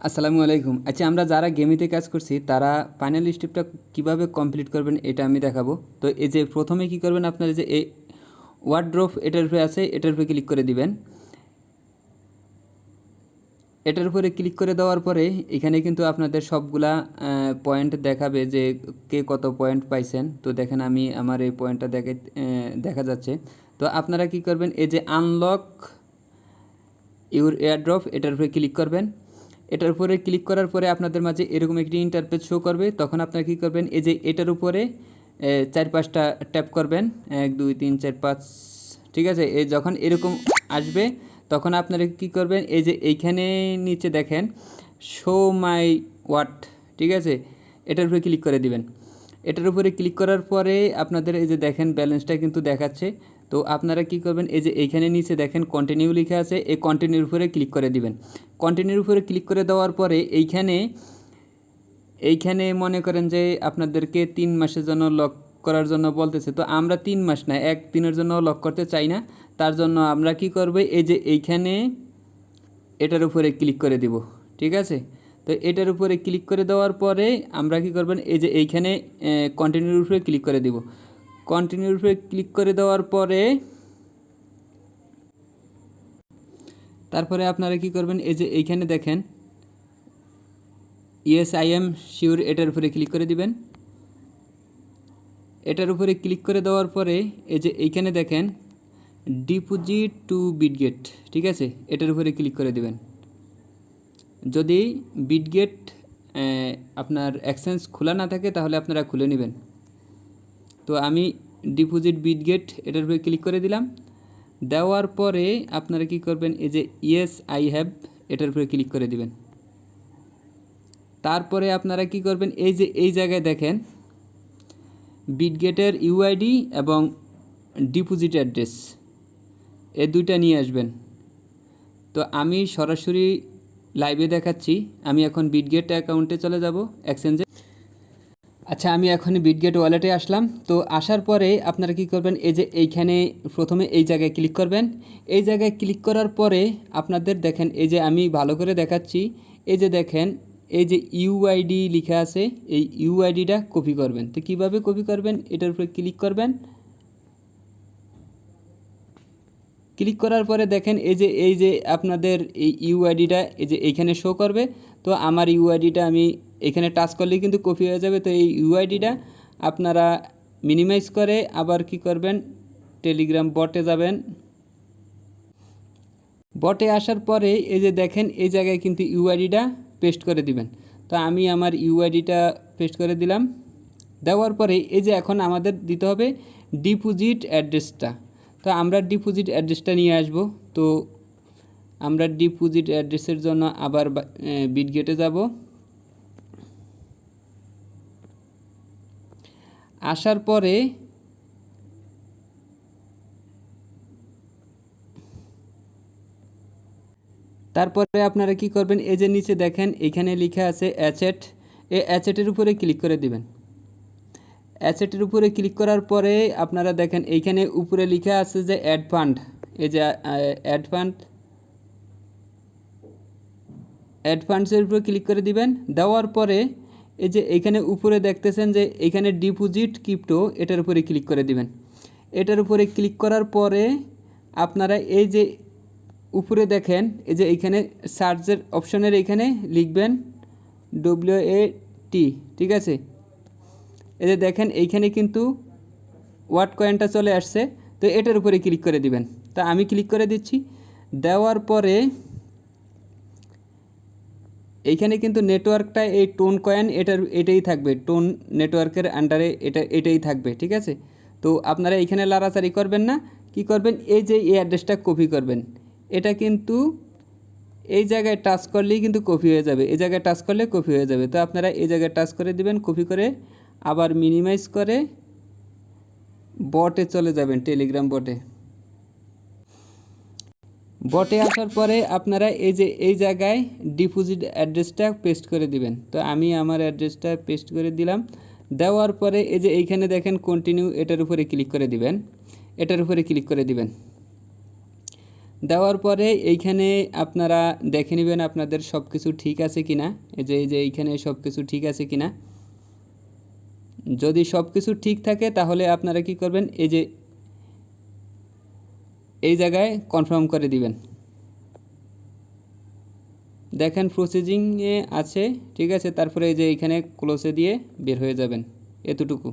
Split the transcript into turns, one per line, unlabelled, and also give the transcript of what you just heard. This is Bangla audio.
আসসালামু আলাইকুম। আচ্ছা, আমরা যারা গেমিতে কাজ করছি তারা ফাইনাল স্টেপটা কিভাবে কমপ্লিট করবেন এটা আমি দেখাবো। তো এই যে প্রথমে কি করবেন, আপনারা যে এই ওয়ার্ড্রপ এটার উপরে আছে, এটার উপরে ক্লিক করে দিবেন। এটার উপরে ক্লিক করে দেওয়ার পরে এখানে কিন্তু আপনাদের সবগুলা পয়েন্ট দেখাবে যে কে কত পয়েন্ট পাইছেন। তো দেখেন আমি আমার এই পয়েন্টটা দেখা যাচ্ছে। তো আপনারা কি করবেন, এই যে আনলক ইউর এয়ারড্রপ এটার উপরে ক্লিক করবেন। এটার উপরে ক্লিক করার পরে আপনাদের মাঝে এরকম একটি ইন্টারফেস শো করবে। তখন আপনারা কী করবেন, এই যে এটার উপরে 4-5টা ট্যাপ করবেন, 1 2 3 4 5, ঠিক আছে। এই যখন এরকম আসবে তখন আপনারা কী করবেন, এই যে এইখানে নিচে দেখেন শো মাই ওয়াট, ঠিক আছে, এটার উপরে ক্লিক করে দিবেন। এটার উপরে ক্লিক করার পরে আপনাদের এই যে দেখেন ব্যালেন্সটা কিন্তু দেখাচ্ছে। তো আপনারা কি করবেন, এই যে এইখানে নিচে দেখেন কন্টিনিউ লেখা আছে, এই কন্টিনিউর উপরে ক্লিক করে দিবেন। কন্টিনিউর উপরে ক্লিক করে দেওয়ার পরে এইখানে মনে করেন যে আপনাদেরকে 3 মাসের জন্য লক করার জন্য বলতেছে। তো আমরা 3 মাস না, 1 দিনের জন্য লক করতে চাই না। তার জন্য আমরা কি করব, এই যে এইখানে এটার উপরে ক্লিক করে দিব, ঠিক আছে। তো এটার উপরে ক্লিক করে দেওয়ার পরে আমরা কি করবেন, এই যে এইখানে কন্টিনিউর উপরে ক্লিক করে দিব। কন্টিনিউর উপরে ক্লিক করে দেওয়ার পরে তারপরে আপনারা কি করবেন, এই যে এইখানে দেখেন ইয়েস আই এম শিওর, এটার উপরে ক্লিক করে দিবেন। এটার উপরে ক্লিক করে দেওয়ার পরে এই যে এইখানে দেখেন ডিপোজিট টু বিটগেট, ঠিক আছে, এটার উপরে ক্লিক করে দিবেন। যদি বিটগেট আপনার এক্সচেঞ্জ খোলা না থাকে তাহলে আপনারা খুলে নেবেন। তো আমি ডিপোজিট বিটগেট এটার উপরে ক্লিক করে দিলাম। দেওয়ার পরে আপনারা কি করবেন, এই যে ইয়েস আই হ্যাভ এটার উপরে ক্লিক করে দিবেন। তারপরে আপনারা কি করবেন, এই যে এই জায়গায় দেখেন বিটগেটের ইউআইডি এবং ডিপোজিট অ্যাড্রেস, এই দুইটা নিয়ে আসবেন। তো আমি সরাসরি লাইভে দেখাচ্ছি। আমি এখন বিটগেট অ্যাকাউন্টে চলে যাব, এক্সচেঞ্জে। আচ্ছা, আমি এখন বিটগেট ওয়ালেটে আসলাম। তো আসার পরে আপনারা কি করবেন, এই যে এইখানে প্রথমে এই জায়গায় ক্লিক করবেন। এই জায়গায় ক্লিক করার পরে আপনাদের দেখেন, এই যে আমি ভালো করে দেখাচ্ছি, এই যে দেখেন এই যে ইউআইডি লেখা আছে, এই ইউআইডিটা কপি করবেন। তো কীভাবে কপি করবেন, এটার উপরে ক্লিক করবেন। ক্লিক করার পরে দেখেন এই যে আপনাদের এই ইউআইডিটা এই যে এইখানে শো করবে। তো আমার ইউআইডিটা আমি এখানে টাচ করলেই কিন্তু কপি হয়ে যাবে। তো এই ইউআইডিটা আপনারা মিনিমাইজ করে আবার কি করবেন, টেলিগ্রাম বটে যাবেন। বটে আসার পরে এই যে দেখেন এই জায়গায় কিন্তু ইউআইডিটা পেস্ট করে দিবেন। তো আমি আমার ইউআইডিটা পেস্ট করে দিলাম। দেওয়ার পরে এই যে এখন আমাদের দিতে হবে ডিপোজিট অ্যাড্রেসটা। তো আমরা ডিপোজিট অ্যাড্রেসটা নিয়ে আসব। তো আমরা ডিপোজিট অ্যাড্রেসের জন্য আবার বিটগেটে যাব। আসার পরে তারপরে আপনারা কি করবেন, এই যে নিচে দেখেন এখানে লেখা আছে অ্যাসেট, এই অ্যাসেটের উপরে ক্লিক করে দিবেন। অ্যাসেটের উপরে ক্লিক করার পরে আপনারা দেখেন এইখানে উপরে লেখা আছে যে অ্যাড ফান্ড, এই যে অ্যাড ফান্ডসের উপরে ক্লিক করে দিবেন। দেওয়ার পরে এই যে এইখানে উপরে দেখতেছেন যে এইখানে ডিপোজিট ক্রিপ্টো, এটার উপরে ক্লিক করে দিবেন। এটার উপরে ক্লিক করার পরে আপনারা এই যে উপরে দেখেন এই যে এইখানে সার্চের অপশনের এইখানে লিখবেন WAT, ঠিক আছে। এই যে দেখেন এইখানে কিন্তু ওয়াট কয়েনটা চলে আসছে। তো এটার উপরে ক্লিক করে দিবেন। তা আমি ক্লিক করে দিচ্ছি। দেওয়ার পরে এইখানে কিন্তু নেটওয়ার্কটা এই টোন কয়েন এটাই থাকবে, টোন নেটওয়ার্কের আন্ডারে এটাই থাকবে, ঠিক আছে। তো আপনারা এইখানে লাড়াচাড়ি করবেন না, কি করবেন, এই যে এই অ্যাড্রেসটা কপি করবেন। এটা কিন্তু এই জায়গায় টাচ করলেই কিন্তু কপি হয়ে যাবে, এই জায়গায় টাচ করলে কপি হয়ে যাবে। তো আপনারা এই জায়গায় টাচ করে দিবেন, কপি করে আবার মিনিমাইজ করে বটে চলে যাবেন, টেলিগ্রাম বটে। বটে আসার পরে আপনারা এই যে এই জায়গায় ডিপোজিট অ্যাড্রেসটা পেস্ট করে দিবেন। তো আমি আমার অ্যাড্রেসটা পেস্ট করে দিলাম। দেওয়ার পরে এই যে এইখানে দেখেন কন্টিনিউ, এটার উপরে ক্লিক করে দিবেন। এটার উপরে ক্লিক করে দিবেন। দেওয়ার পরে এইখানে আপনারা দেখে নেবেন আপনাদের সব কিছু ঠিক আছে কিনা। এই যে এইখানে সব কিছু ঠিক আছে কিনা। যদি সব কিছু ঠিক থাকে তাহলে আপনারা কি করবেন, এই যে এই জায়গায় কনফার্ম করে দিবেন। দেখেন প্রসেসিংয়ে আছে, ঠিক আছে। তারপরে এই যে এইখানে ক্লোজে দিয়ে বের হয়ে যাবেন, এতটুকু।